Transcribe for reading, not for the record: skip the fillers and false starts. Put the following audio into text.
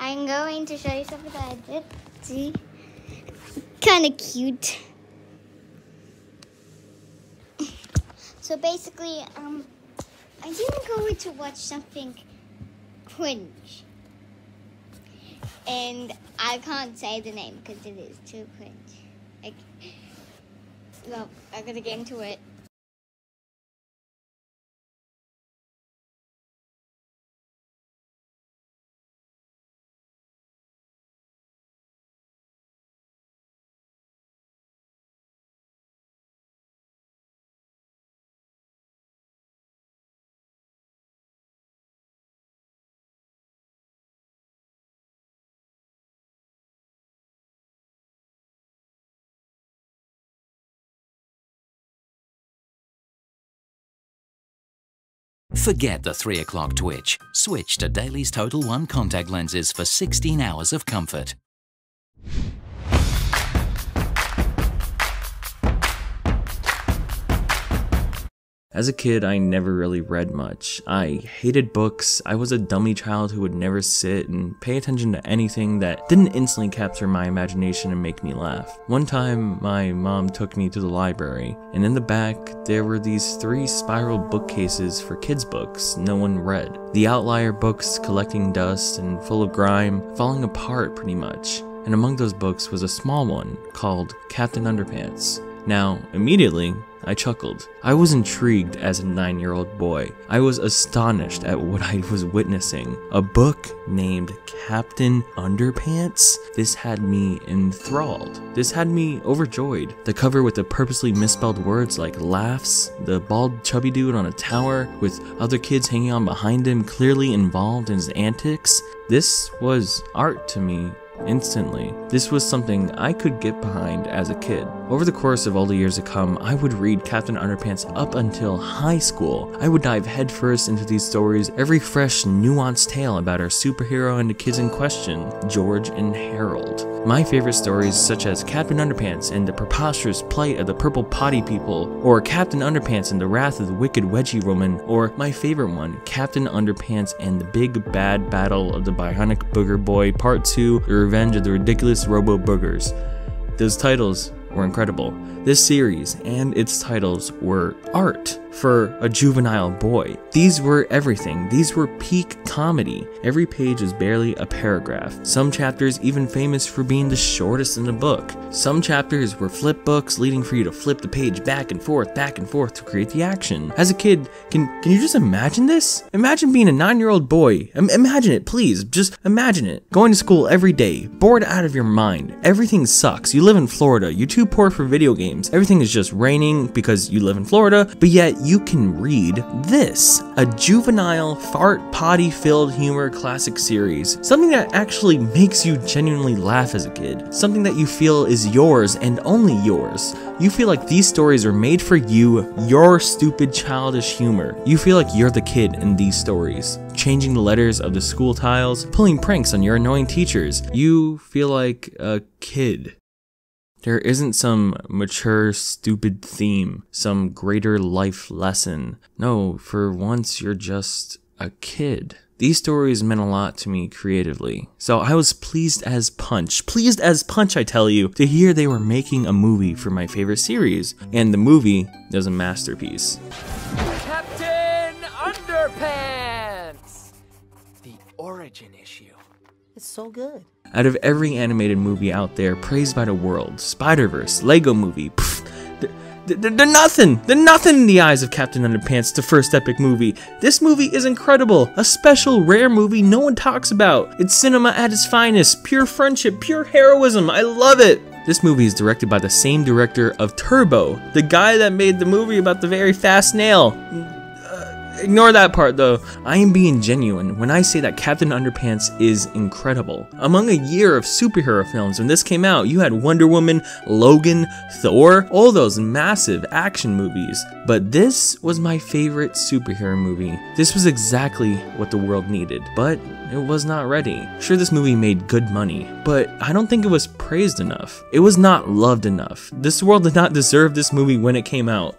I'm going to show you something that I did. See? Kind of cute. So basically, I didn't go to watch something cringe. And I can't say the name because it is too cringe. Well, I'm gonna get into it. Forget the 3 o'clock twitch. Switch to Dailies Total One contact lenses for 16 hours of comfort. As a kid, I never really read much. I hated books. I was a dummy child who would never sit and pay attention to anything that didn't instantly capture my imagination and make me laugh. One time, my mom took me to the library, and in the back, there were these 3 spiral bookcases for kids' books no one read. The outlier books collecting dust and full of grime, falling apart pretty much. And among those books was a small one called Captain Underpants. Now, immediately, I chuckled. I was intrigued as a 9-year-old boy. I was astonished at what I was witnessing. A book named Captain Underpants? This had me enthralled. This had me overjoyed. The cover with the purposely misspelled words like laughs, the bald chubby dude on a tower with other kids hanging on behind him clearly involved in his antics. This was art to me. Instantly. This was something I could get behind as a kid. Over the course of all the years to come, I would read Captain Underpants up until high school. I would dive headfirst into these stories, every fresh, nuanced tale about our superhero and the kids in question, George and Harold. My favorite stories such as Captain Underpants and the preposterous plight of the purple potty people, or Captain Underpants and the wrath of the wicked wedgie woman, or my favorite one, Captain Underpants and the big bad battle of the bionic booger boy part 2, the revenge of the ridiculous robo boogers. Those titles were incredible. This series and its titles were art for a juvenile boy. These were everything. These were peak comedy. Every page was barely a paragraph. Some chapters even famous for being the shortest in the book. Some chapters were flip books, leading for you to flip the page back and forth to create the action. As a kid, can you just imagine this? Imagine being a 9-year-old boy. Imagine it, please. Just imagine it. Going to school every day, bored out of your mind. Everything sucks. You live in Florida. You're too poor for video games. Everything is just raining because you live in Florida, but yet you can read this, a juvenile fart potty filled humor classic series, something that actually makes you genuinely laugh as a kid, something that you feel is yours and only yours. You feel like these stories are made for you, your stupid childish humor. You feel like you're the kid in these stories, changing the letters of the school tiles, pulling pranks on your annoying teachers. You feel like a kid. There isn't some mature, stupid theme, some greater life lesson. No, for once you're just a kid. These stories meant a lot to me creatively, so I was pleased as punch, I tell you, to hear they were making a movie for my favorite series, and the movie is a masterpiece. Captain Underpants! The origin issue. It's so good. Out of every animated movie out there praised by the world, Spider-Verse, Lego Movie, they're nothing! They're nothing in the eyes of Captain Underpants, the first epic movie. This movie is incredible, a special, rare movie no one talks about. It's cinema at its finest, pure friendship, pure heroism, I love it! This movie is directed by the same director of Turbo, the guy that made the movie about the very fast snail. Ignore that part though. I am being genuine when I say that Captain Underpants is incredible. Among a year of superhero films when this came out, you had Wonder Woman, Logan, Thor, all those massive action movies. But this was my favorite superhero movie. This was exactly what the world needed, but it was not ready. Sure, this movie made good money, but I don't think it was praised enough. It was not loved enough. This world did not deserve this movie when it came out.